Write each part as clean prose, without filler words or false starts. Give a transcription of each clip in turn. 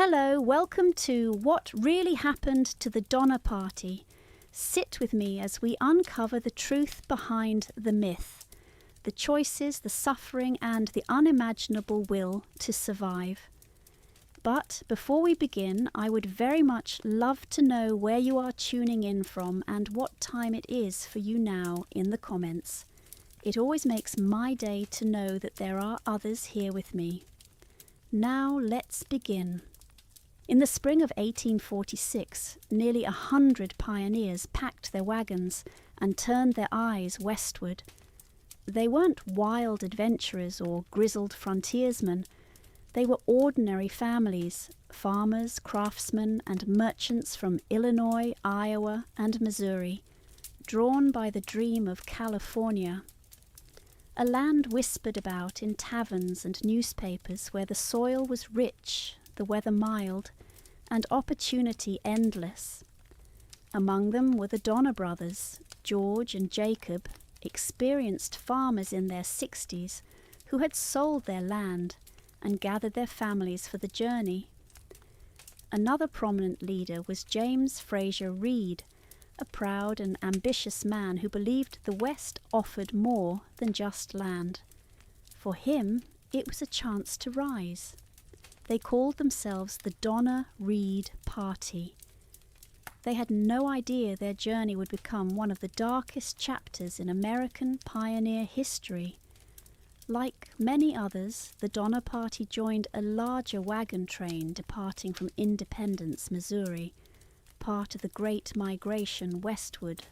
Hello, welcome to What Really Happened to the Donner Party. Sit with me as we uncover the truth behind the myth, the choices, the suffering, and the unimaginable will to survive. But before we begin, I would very much love to know where you are tuning in from and what time it is for you now in the comments. It always makes my day to know that there are others here with me. Now let's begin. In the spring of 1846, nearly 100 pioneers packed their wagons and turned their eyes westward. They weren't wild adventurers or grizzled frontiersmen. They were ordinary families, farmers, craftsmen, and merchants from Illinois, Iowa, and Missouri, drawn by the dream of California. A land whispered about in taverns and newspapers where the soil was rich, the weather mild, and opportunity endless. Among them were the Donner brothers, George and Jacob, experienced farmers in their 60s who had sold their land and gathered their families for the journey. Another prominent leader was James Fraser Reed, a proud and ambitious man who believed the West offered more than just land. For him, it was a chance to rise. They called themselves the Donner-Reed Party. They had no idea their journey would become one of the darkest chapters in American pioneer history. Like many others, the Donner Party joined a larger wagon train departing from Independence, Missouri, part of the Great Migration westward.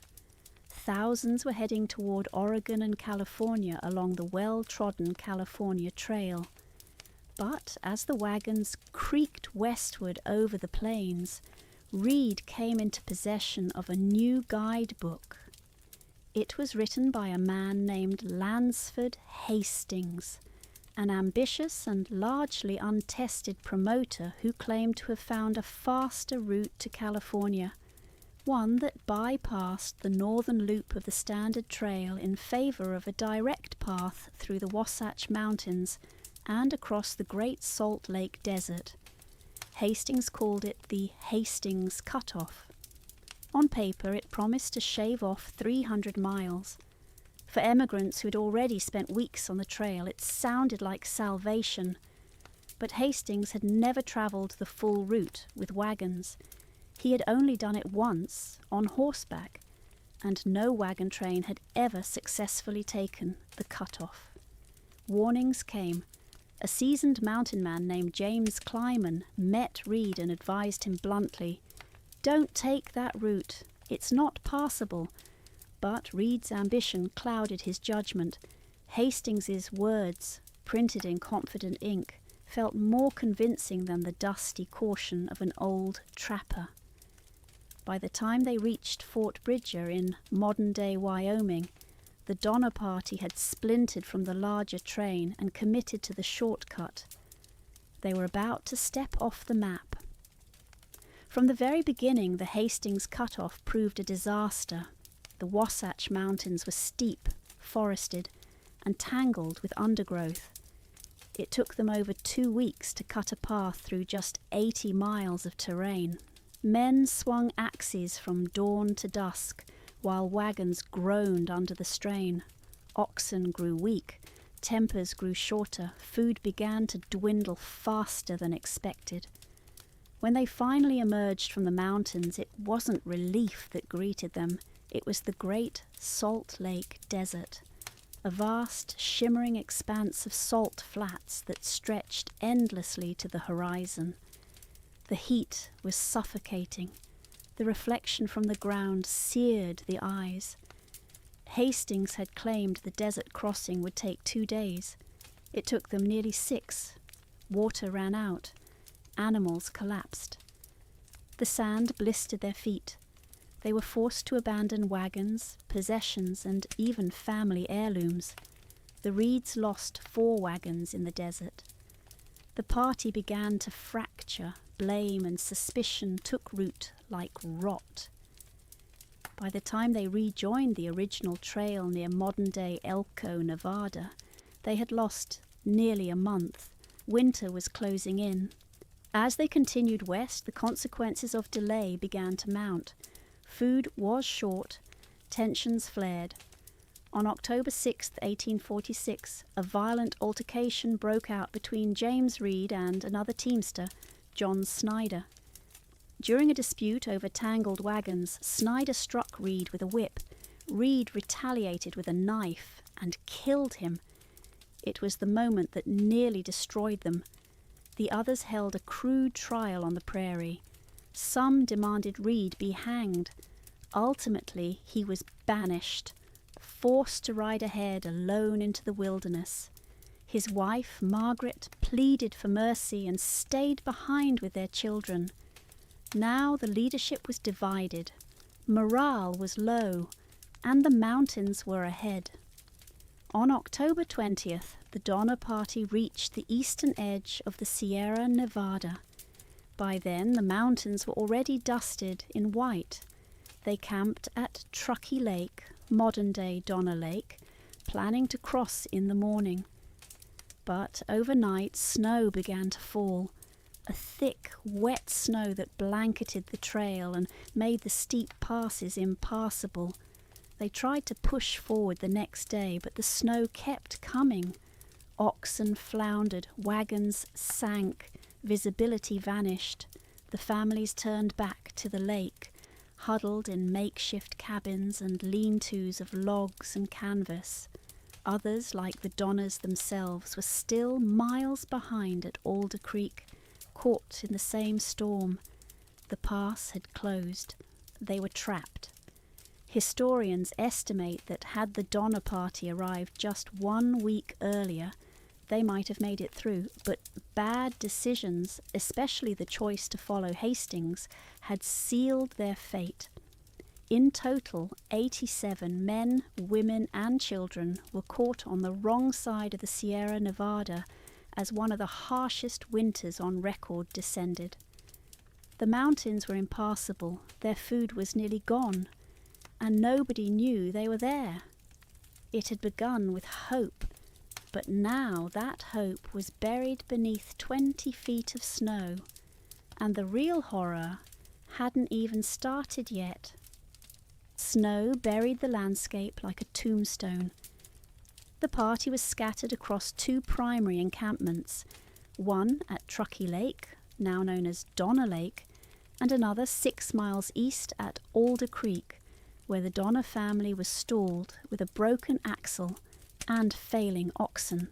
Thousands were heading toward Oregon and California along the well-trodden California Trail. But as the wagons creaked westward over the plains, Reed came into possession of a new guidebook. It was written by a man named Lansford Hastings, an ambitious and largely untested promoter who claimed to have found a faster route to California, one that bypassed the northern loop of the Standard Trail in favor of a direct path through the Wasatch Mountains and across the Great Salt Lake Desert. Hastings called it the Hastings Cutoff. On paper, it promised to shave off 300 miles. For emigrants who had already spent weeks on the trail, it sounded like salvation. But Hastings had never travelled the full route with wagons. He had only done it once, on horseback, and no wagon train had ever successfully taken the cutoff. Warnings came. A seasoned mountain man named James Clyman met Reed and advised him bluntly, "Don't take that route. It's not passable." But Reed's ambition clouded his judgment. Hastings's words, printed in confident ink, felt more convincing than the dusty caution of an old trapper. By the time they reached Fort Bridger in modern-day Wyoming, the Donner Party had splintered from the larger train and committed to the shortcut. They were about to step off the map. From the very beginning, the Hastings Cutoff proved a disaster. The Wasatch Mountains were steep, forested, and tangled with undergrowth. It took them over 2 weeks to cut a path through just 80 miles of terrain. Men swung axes from dawn to dusk, while wagons groaned under the strain. Oxen grew weak, tempers grew shorter, food began to dwindle faster than expected. When they finally emerged from the mountains, it wasn't relief that greeted them. It was the Great Salt Lake Desert, a vast, shimmering expanse of salt flats that stretched endlessly to the horizon. The heat was suffocating. The reflection from the ground seared the eyes. Hastings had claimed the desert crossing would take 2 days. It took them nearly 6. Water ran out. Animals collapsed. The sand blistered their feet. They were forced to abandon wagons, possessions, and even family heirlooms. The Reeds lost 4 wagons in the desert. The party began to fracture. Blame and suspicion took root like rot. By the time they rejoined the original trail near modern-day Elko, Nevada, they had lost nearly a month. Winter was closing in. As they continued west, the consequences of delay began to mount. Food was short, tensions flared. On October 6, 1846, a violent altercation broke out between James Reed and another teamster, John Snyder. During a dispute over tangled wagons, Snyder struck Reed with a whip. Reed retaliated with a knife and killed him. It was the moment that nearly destroyed them. The others held a crude trial on the prairie. Some demanded Reed be hanged. Ultimately, he was banished, forced to ride ahead alone into the wilderness. His wife, Margaret, pleaded for mercy and stayed behind with their children. Now the leadership was divided, morale was low, and the mountains were ahead. On October 20th, the Donner Party reached the eastern edge of the Sierra Nevada. By then, the mountains were already dusted in white. They camped at Truckee Lake, modern-day Donner Lake, planning to cross in the morning. But overnight, snow began to fall. A thick, wet snow that blanketed the trail and made the steep passes impassable. They tried to push forward the next day, but the snow kept coming. Oxen floundered, wagons sank, visibility vanished. The families turned back to the lake, huddled in makeshift cabins and lean-tos of logs and canvas. Others, like the Donners themselves, were still miles behind at Alder Creek, caught in the same storm. The pass had closed. They were trapped. Historians estimate that had the Donner Party arrived just 1 week earlier, they might have made it through, but bad decisions, especially the choice to follow Hastings, had sealed their fate. In total, 87 men, women and children were caught on the wrong side of the Sierra Nevada as one of the harshest winters on record descended. The mountains were impassable, their food was nearly gone, and nobody knew they were there. It had begun with hope, but now that hope was buried beneath 20 feet of snow, and the real horror hadn't even started yet. Snow buried the landscape like a tombstone. The party was scattered across 2 primary encampments, one at Truckee Lake, now known as Donner Lake, and another 6 miles east at Alder Creek, where the Donner family was stalled with a broken axle and failing oxen.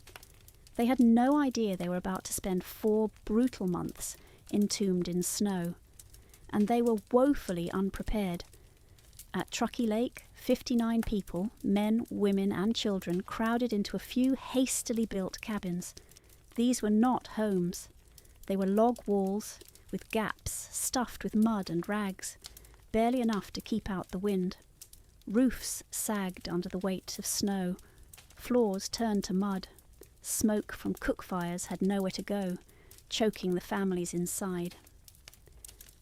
They had no idea they were about to spend 4 brutal months entombed in snow, and they were woefully unprepared. At Truckee Lake, 59 people, men, women and children, crowded into a few hastily built cabins. These were not homes. They were log walls with gaps stuffed with mud and rags, barely enough to keep out the wind. Roofs sagged under the weight of snow. Floors turned to mud. Smoke from cook fires had nowhere to go, choking the families inside.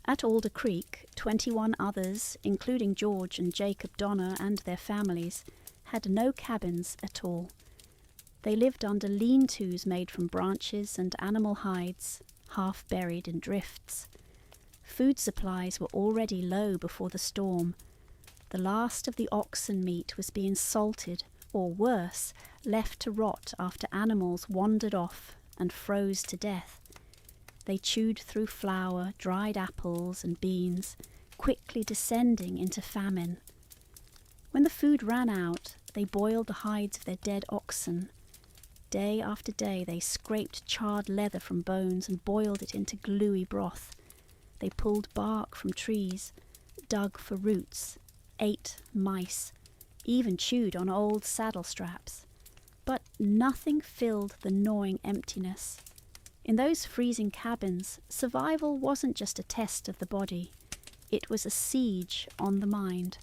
At Alder Creek, 21 others, including George and Jacob Donner and their families, had no cabins at all. They lived under lean-tos made from branches and animal hides, half buried in drifts. Food supplies were already low before the storm. The last of the oxen meat was being salted, or worse, left to rot after animals wandered off and froze to death. They chewed through flour, dried apples and beans, quickly descending into famine. When the food ran out, they boiled the hides of their dead oxen. Day after day they scraped charred leather from bones and boiled it into gluey broth. They pulled bark from trees, dug for roots, ate mice, even chewed on old saddle straps. But nothing filled the gnawing emptiness. In those freezing cabins, survival wasn't just a test of the body. It was a siege on the mind.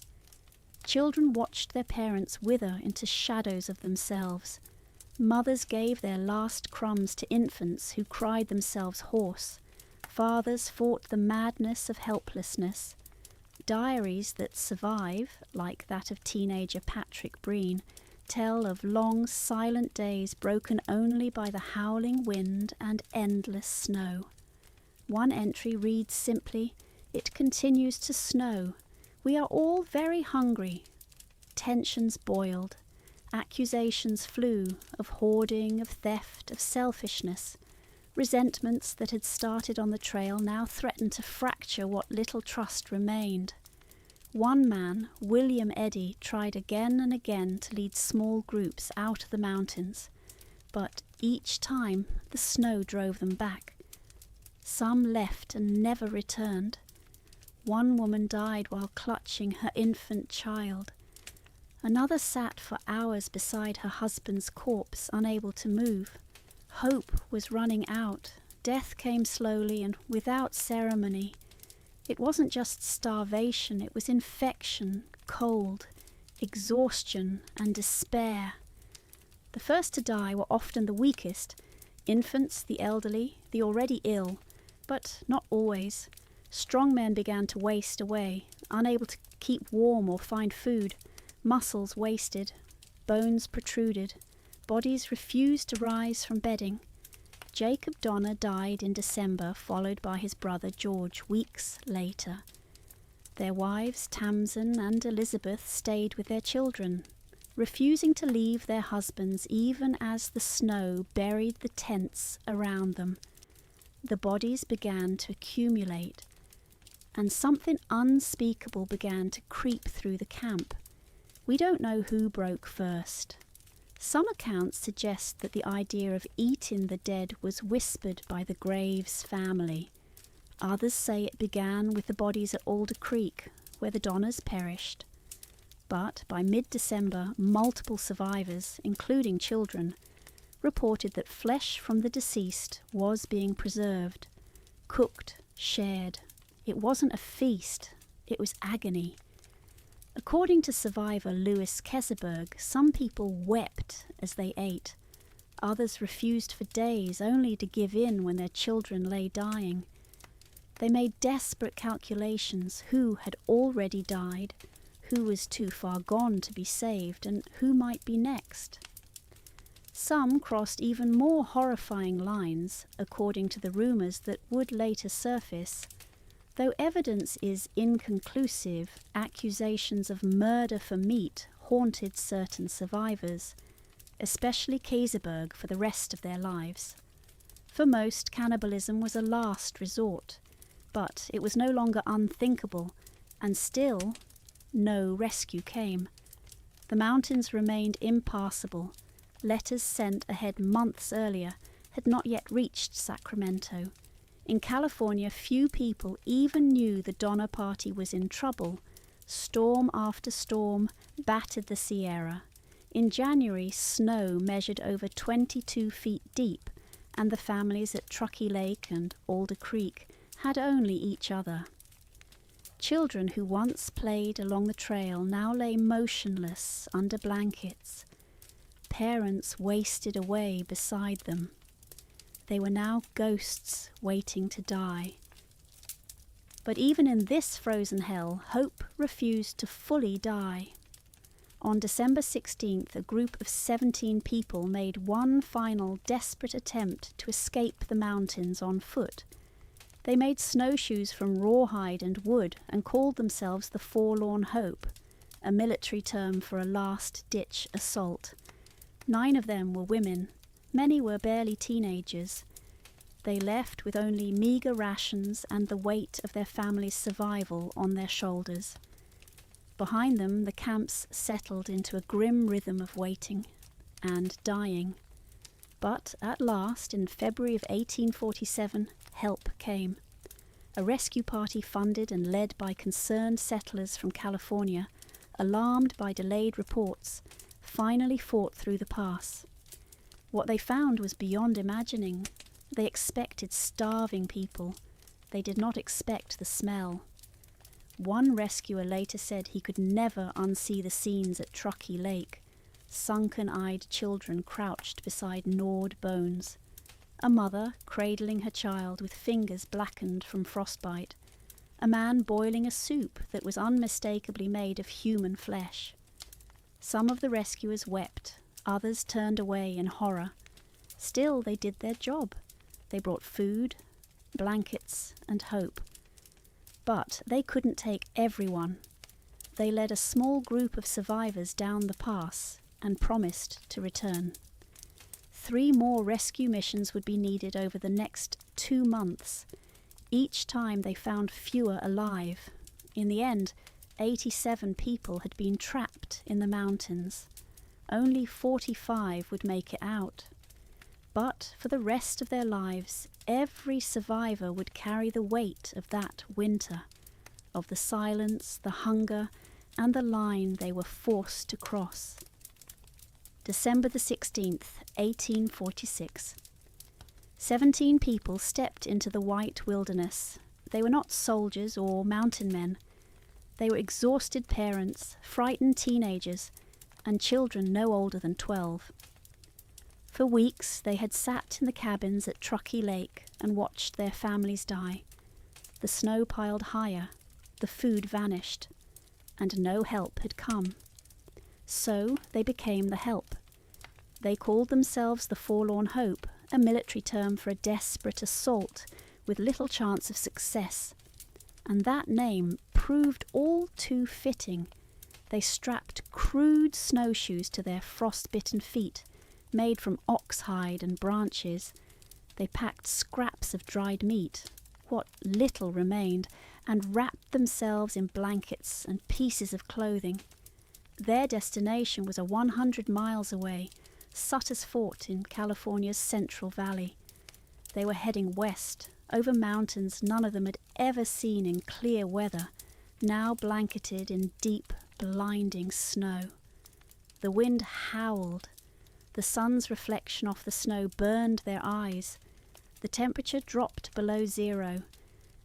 Children watched their parents wither into shadows of themselves. Mothers gave their last crumbs to infants who cried themselves hoarse. Fathers fought the madness of helplessness. Diaries that survive, like that of teenager Patrick Breen, tell of long, silent days broken only by the howling wind and endless snow. One entry reads simply, "It continues to snow. We are all very hungry." Tensions boiled. Accusations flew of hoarding, of theft, of selfishness. Resentments that had started on the trail now threatened to fracture what little trust remained. One man, William Eddy, tried again and again to lead small groups out of the mountains, but each time the snow drove them back. Some left and never returned. One woman died while clutching her infant child. Another sat for hours beside her husband's corpse, unable to move. Hope was running out. Death came slowly and without ceremony. It wasn't just starvation, it was infection, cold, exhaustion, and despair. The first to die were often the weakest, infants, the elderly, the already ill, but not always. Strong men began to waste away, unable to keep warm or find food. Muscles wasted, bones protruded, bodies refused to rise from bedding. Jacob Donner died in December, followed by his brother George weeks later. Their wives, Tamsin and Elizabeth, stayed with their children, refusing to leave their husbands even as the snow buried the tents around them. The bodies began to accumulate, and something unspeakable began to creep through the camp. We don't know who broke first. Some accounts suggest that the idea of eating the dead was whispered by the Graves family. Others say it began with the bodies at Alder Creek, where the Donners perished. But by mid-December, multiple survivors, including children, reported that flesh from the deceased was being preserved, cooked, shared. It wasn't a feast, it was agony. According to survivor Louis Keseberg, some people wept as they ate. Others refused for days, only to give in when their children lay dying. They made desperate calculations: who had already died, who was too far gone to be saved, and who might be next. Some crossed even more horrifying lines, according to the rumours that would later surface. Though evidence is inconclusive, accusations of murder for meat haunted certain survivors, especially Keseberg, for the rest of their lives. For most, cannibalism was a last resort, but it was no longer unthinkable, and still no rescue came. The mountains remained impassable. Letters sent ahead months earlier had not yet reached Sacramento. In California, few people even knew the Donner Party was in trouble. Storm after storm battered the Sierra. In January, snow measured over 22 feet deep, and the families at Truckee Lake and Alder Creek had only each other. Children who once played along the trail now lay motionless under blankets. Parents wasted away beside them. They were now ghosts waiting to die. But even in this frozen hell, hope refused to fully die. On December 16th, a group of 17 people made one final desperate attempt to escape the mountains on foot. They made snowshoes from rawhide and wood and called themselves the Forlorn Hope, a military term for a last-ditch assault. 9 of them were women. Many were barely teenagers. They left with only meagre rations and the weight of their family's survival on their shoulders. Behind them, the camps settled into a grim rhythm of waiting and dying. But at last, in February of 1847, help came. A rescue party funded and led by concerned settlers from California, alarmed by delayed reports, finally fought through the pass. What they found was beyond imagining. They expected starving people. They did not expect the smell. One rescuer later said he could never unsee the scenes at Truckee Lake. Sunken-eyed children crouched beside gnawed bones. A mother cradling her child with fingers blackened from frostbite. A man boiling a soup that was unmistakably made of human flesh. Some of the rescuers wept. Others turned away in horror. Still, they did their job. They brought food, blankets, and hope. But they couldn't take everyone. They led a small group of survivors down the pass and promised to return. 3 more rescue missions would be needed over the next 2 months. Each time they found fewer alive. In the end, 87 people had been trapped in the mountains. Only 45 would make it out. But for the rest of their lives, every survivor would carry the weight of that winter, of the silence, the hunger, and the line they were forced to cross. December the 16th, 1846. 17 people stepped into the white wilderness. They were not soldiers or mountain men. They were exhausted parents, frightened teenagers, and children no older than 12. For weeks they had sat in the cabins at Truckee Lake and watched their families die. The snow piled higher, the food vanished, and no help had come. So they became the help. They called themselves the Forlorn Hope, a military term for a desperate assault with little chance of success. And that name proved all too fitting. They strapped crude snowshoes to their frost-bitten feet, made from ox hide and branches. They packed scraps of dried meat, what little remained, and wrapped themselves in blankets and pieces of clothing. Their destination was 100 miles away, Sutter's Fort in California's Central Valley. They were heading west, over mountains none of them had ever seen in clear weather, now blanketed in deep, blinding snow. The wind howled. The sun's reflection off the snow burned their eyes. The temperature dropped below 0,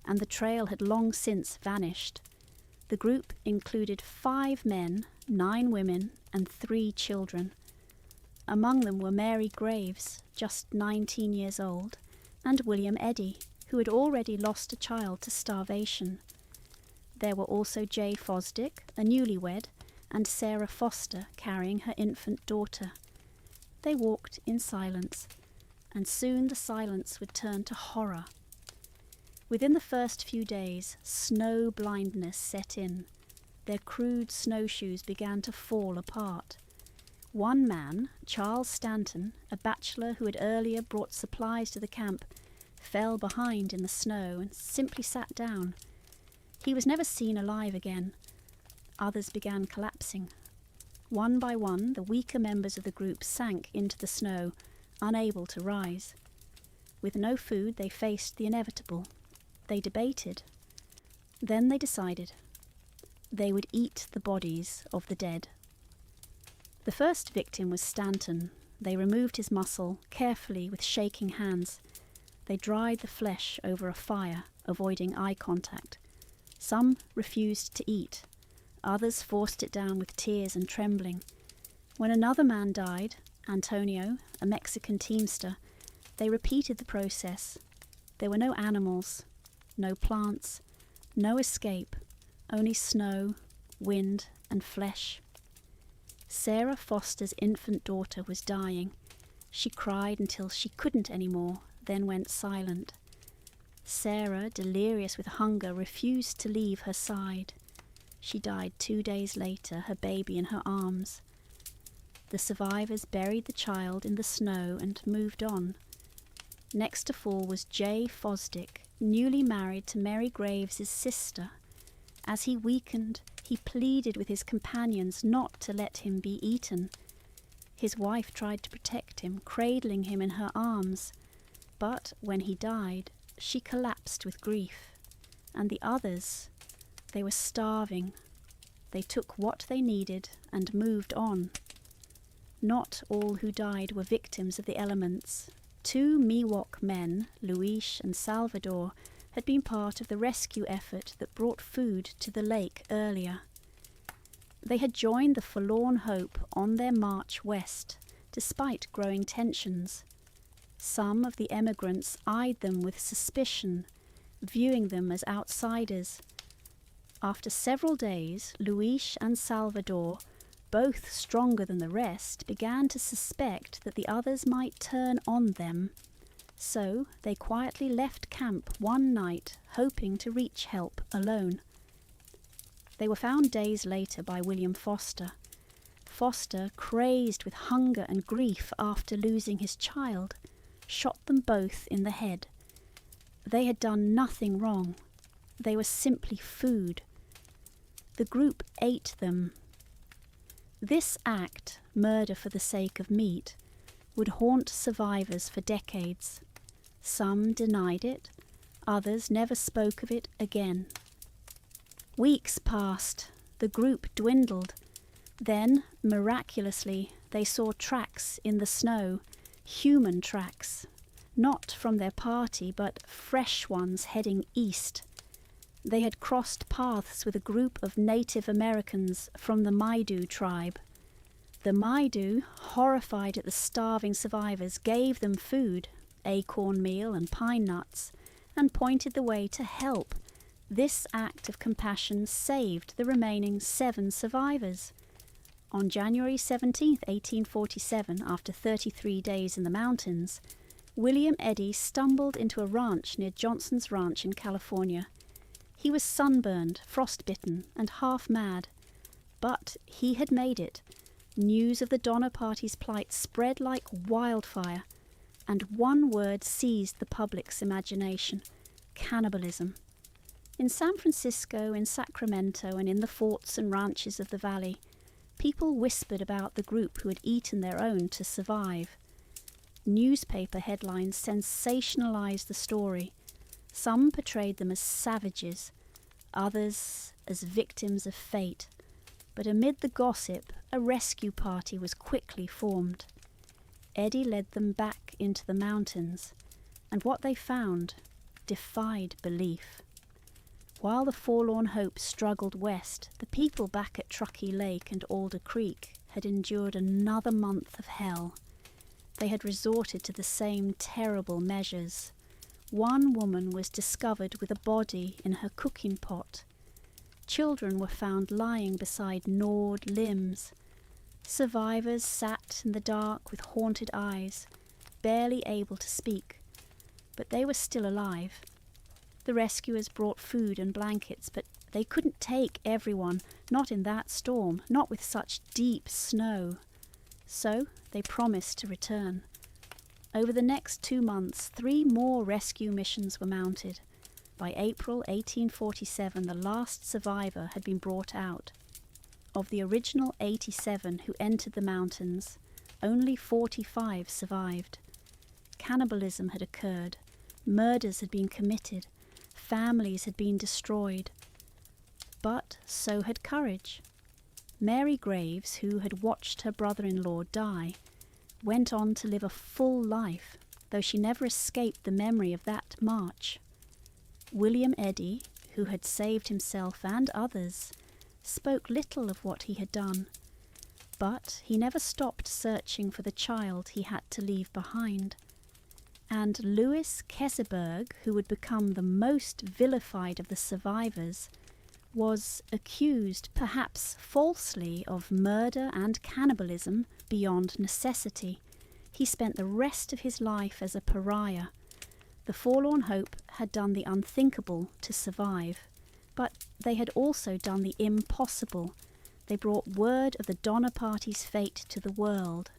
and the trail had long since vanished. The group included 5 men, 9 women, and 3 children. Among them were Mary Graves, just 19 years old, and William Eddy, who had already lost a child to starvation. There were also Jay Fosdick, a newlywed, and Sarah Foster carrying her infant daughter. They walked in silence, and soon the silence would turn to horror. Within the first few days, snow blindness set in. Their crude snowshoes began to fall apart. One man, Charles Stanton, a bachelor who had earlier brought supplies to the camp, fell behind in the snow and simply sat down. He was never seen alive again. Others began collapsing. One by one, the weaker members of the group sank into the snow, unable to rise. With no food, they faced the inevitable. They debated. Then they decided. They would eat the bodies of the dead. The first victim was Stanton. They removed his muscle, carefully with shaking hands. They dried the flesh over a fire, avoiding eye contact. Some refused to eat. Others forced it down with tears and trembling. When another man died, Antonio, a Mexican teamster, they repeated the process. There were no animals, no plants, no escape, only snow, wind, and flesh. Sarah Foster's infant daughter was dying. She cried until she couldn't anymore, then went silent. Sarah, delirious with hunger, refused to leave her side. She died 2 days later, her baby in her arms. The survivors buried the child in the snow and moved on. Next to fall was Jay Fosdick, newly married to Mary Graves' sister. As he weakened, he pleaded with his companions not to let him be eaten. His wife tried to protect him, cradling him in her arms. But when he died, she collapsed with grief. And the others, they were starving. They took what they needed and moved on. Not all who died were victims of the elements. 2 Miwok men, Luis and Salvador, had been part of the rescue effort that brought food to the lake earlier. They had joined the Forlorn Hope on their march west, despite growing tensions. Some of the emigrants eyed them with suspicion, viewing them as outsiders. After several days, Luis and Salvador, both stronger than the rest, began to suspect that the others might turn on them. So they quietly left camp one night, hoping to reach help alone. They were found days later by William Foster. Foster, crazed with hunger and grief after losing his child, shot them both in the head. They had done nothing wrong. They were simply food. The group ate them. This act, murder for the sake of meat, would haunt survivors for decades. Some denied it, others never spoke of it again. Weeks passed, the group dwindled. Then, miraculously, they saw tracks in the snow, human tracks, not from their party, but fresh ones heading east. They had crossed paths with a group of Native Americans from the Maidu tribe. The Maidu, horrified at the starving survivors, gave them food, acorn meal and pine nuts, and pointed the way to help. This act of compassion saved the remaining 7 survivors. On January 17, 1847, after 33 days in the mountains, William Eddy stumbled into a ranch near Johnson's Ranch in California. He was sunburned, frostbitten, and half mad. But he had made it. News of the Donner Party's plight spread like wildfire, and one word seized the public's imagination: cannibalism. In San Francisco, in Sacramento, and in the forts and ranches of the valley, people whispered about the group who had eaten their own to survive. Newspaper headlines sensationalized the story. Some portrayed them as savages, others as victims of fate. But amid the gossip, a rescue party was quickly formed. Eddy led them back into the mountains, and what they found defied belief. While the forlorn hope struggled west, the people back at Truckee Lake and Alder Creek had endured another month of hell. They had resorted to the same terrible measures. One woman was discovered with a body in her cooking pot. Children were found lying beside gnawed limbs. Survivors sat in the dark with haunted eyes, barely able to speak, but they were still alive. The rescuers brought food and blankets, but they couldn't take everyone, not in that storm, not with such deep snow. So they promised to return. Over the next 2 months, 3 more rescue missions were mounted. By April 1847, the last survivor had been brought out. Of the original 87 who entered the mountains, only 45 survived. Cannibalism had occurred, murders had been committed, families had been destroyed. But so had courage. Mary Graves, who had watched her brother-in-law die, went on to live a full life, though she never escaped the memory of that march. William Eddy, who had saved himself and others, spoke little of what he had done, but he never stopped searching for the child he had to leave behind. And Louis Keseberg, who would become the most vilified of the survivors, was accused, perhaps falsely, of murder and cannibalism beyond necessity. He spent the rest of his life as a pariah. The forlorn hope had done the unthinkable to survive, but they had also done the impossible. They brought word of the Donner Party's fate to the world,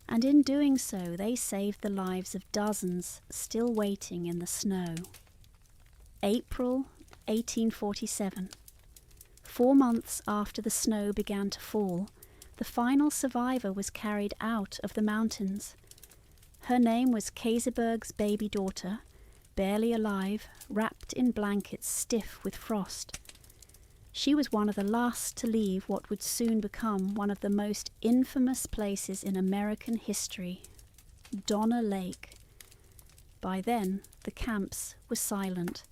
and in doing so they saved the lives of dozens still waiting in the snow. April 1847. 4 months after the snow began to fall, the final survivor was carried out of the mountains. Her name was Keseberg's baby daughter, barely alive, wrapped in blankets stiff with frost. She was one of the last to leave what would soon become one of the most infamous places in American history, Donner Lake. By then, the camps were silent.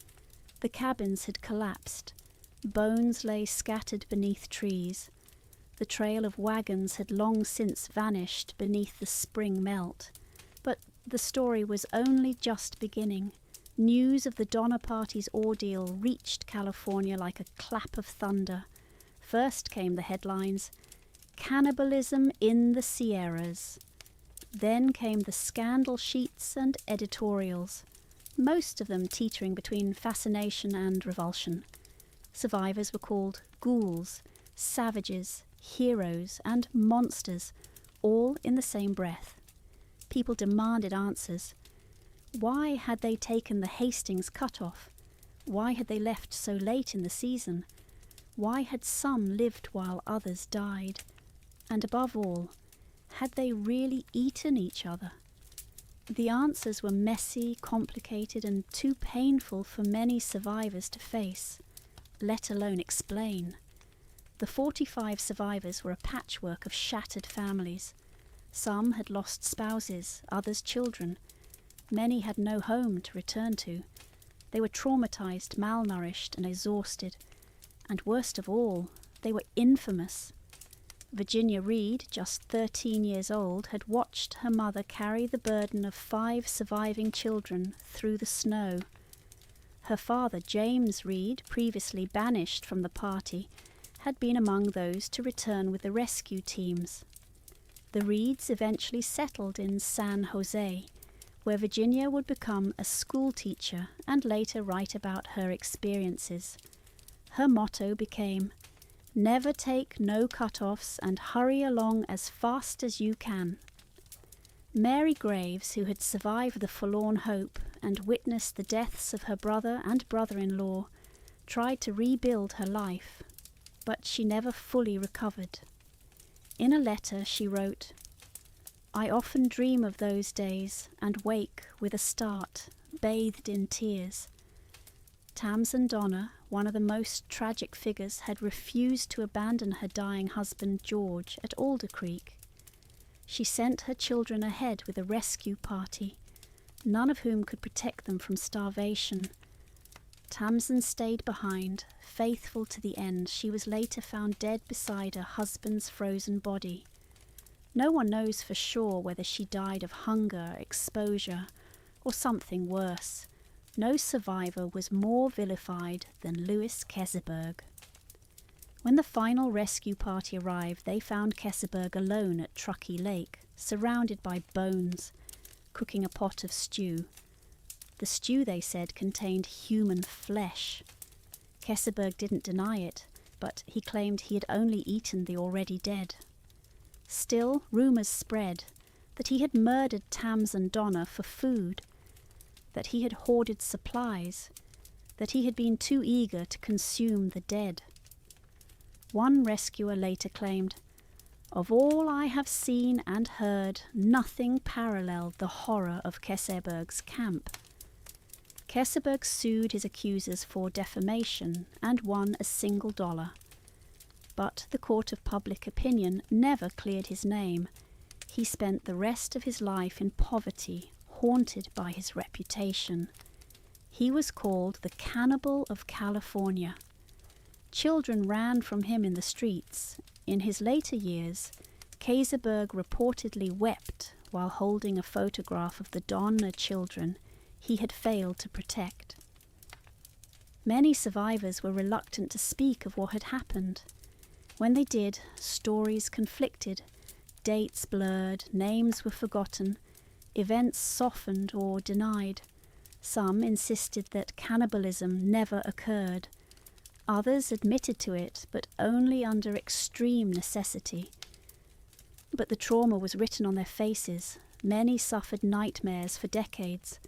The cabins had collapsed. Bones lay scattered beneath trees. The trail of wagons had long since vanished beneath the spring melt. But the story was only just beginning. News of the Donner Party's ordeal reached California like a clap of thunder. First came the headlines, "Cannibalism in the Sierras." Then came the scandal sheets and editorials, most of them teetering between fascination and revulsion. Survivors were called ghouls, savages, heroes, and monsters, all in the same breath. People demanded answers. Why had they taken the Hastings cut-off? Why had they left so late in the season? Why had some lived while others died? And above all, had they really eaten each other? The answers were messy, complicated, and too painful for many survivors to face, let alone explain. The 45 survivors were a patchwork of shattered families. Some had lost spouses, others children. Many had no home to return to. They were traumatized, malnourished, and exhausted. And worst of all, they were infamous. Virginia Reed, just 13 years old, had watched her mother carry the burden of 5 surviving children through the snow. Her father, James Reed, previously banished from the party, had been among those to return with the rescue teams. The Reeds eventually settled in San Jose, where Virginia would become a school teacher and later write about her experiences. Her motto became, "Never take no cut-offs and hurry along as fast as you can." Mary Graves, who had survived the forlorn hope and witnessed the deaths of her brother and brother-in-law, tried to rebuild her life, but she never fully recovered. In a letter she wrote, "I often dream of those days and wake with a start, bathed in tears." Tamsen Donna, one of the most tragic figures, had refused to abandon her dying husband George at Alder Creek. She sent her children ahead with a rescue party, none of whom could protect them from starvation. Tamsen stayed behind, faithful to the end. She was later found dead beside her husband's frozen body. No one knows for sure whether she died of hunger, exposure, or something worse. No survivor was more vilified than Louis Keseberg. When the final rescue party arrived, they found Keseberg alone at Truckee Lake, surrounded by bones, cooking a pot of stew. The stew, they said, contained human flesh. Keseberg didn't deny it, but he claimed he had only eaten the already dead. Still, rumours spread that he had murdered Tamsen Donna for food, that he had hoarded supplies, that he had been too eager to consume the dead. One rescuer later claimed, "Of all I have seen and heard, nothing paralleled the horror of Keseberg's camp." Keseberg sued his accusers for defamation and won a single $1. But the court of public opinion never cleared his name. He spent the rest of his life in poverty, haunted by his reputation. He was called the Cannibal of California. Children ran from him in the streets. In his later years, Keseberg reportedly wept while holding a photograph of the Donner children he had failed to protect. Many survivors were reluctant to speak of what had happened. When they did, stories conflicted, dates blurred, names were forgotten, events softened or denied. Some insisted that cannibalism never occurred. Others admitted to it, but only under extreme necessity. But the trauma was written on their faces. Many suffered nightmares for decades.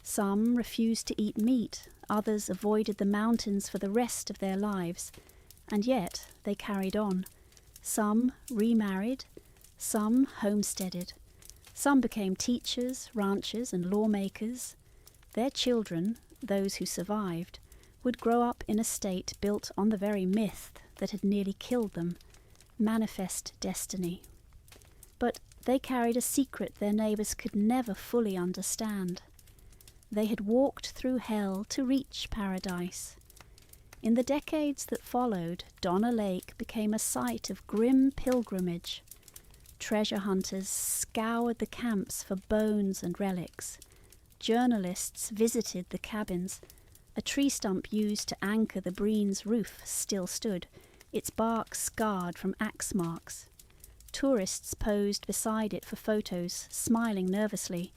Some refused to eat meat, others avoided the mountains for the rest of their lives. And yet they carried on. Some remarried, some homesteaded. Some became teachers, ranchers, and lawmakers. Their children, those who survived, would grow up in a state built on the very myth that had nearly killed them, manifest destiny. But they carried a secret their neighbours could never fully understand. They had walked through hell to reach paradise. In the decades that followed, Donner Lake became a site of grim pilgrimage. Treasure hunters scoured the camps for bones and relics. Journalists visited the cabins. A tree stump used to anchor the Breen's roof still stood, its bark scarred from axe marks. tourists posed beside it for photos, smiling nervously.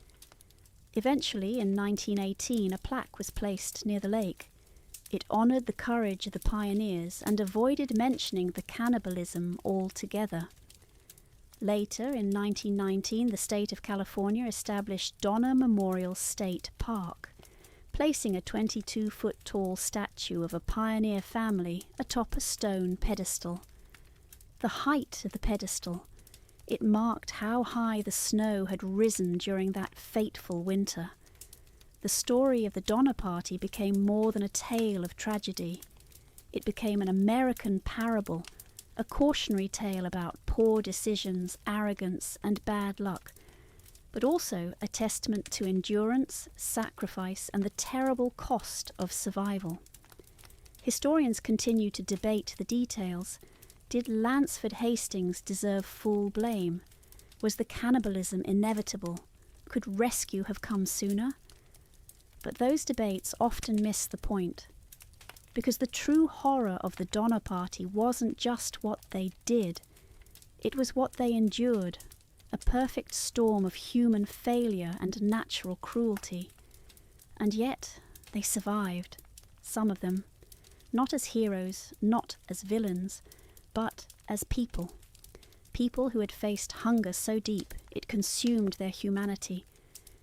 Eventually, in 1918, a plaque was placed near the lake. It honoured the courage of the pioneers and avoided mentioning the cannibalism altogether. Later, in 1919, the state of California established Donner Memorial State Park, placing a 22-foot-tall statue of a pioneer family atop a stone pedestal. The height of the pedestal, it marked how high the snow had risen during that fateful winter. The story of the Donner Party became more than a tale of tragedy. It became an American parable, a cautionary tale about poor decisions, arrogance, and bad luck, but also a testament to endurance, sacrifice, and the terrible cost of survival. Historians continue to debate the details. Did Lansford Hastings deserve full blame? Was the cannibalism inevitable? Could rescue have come sooner? But those debates often miss the point, because the true horror of the Donner Party wasn't just what they did, it was what they endured, a perfect storm of human failure and natural cruelty. And yet they survived, some of them, not as heroes, not as villains, but as people. People who had faced hunger so deep it consumed their humanity.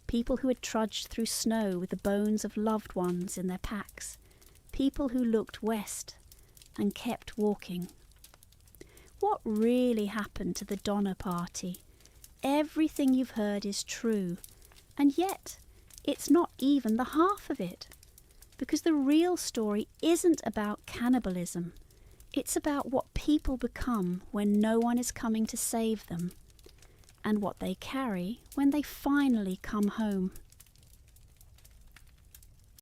People who had trudged through snow with the bones of loved ones in their packs. People who looked west and kept walking. What really happened to the Donner Party? Everything you've heard is true, and yet it's not even the half of it. Because the real story isn't about cannibalism. It's about what people become when no one is coming to save them, and what they carry when they finally come home.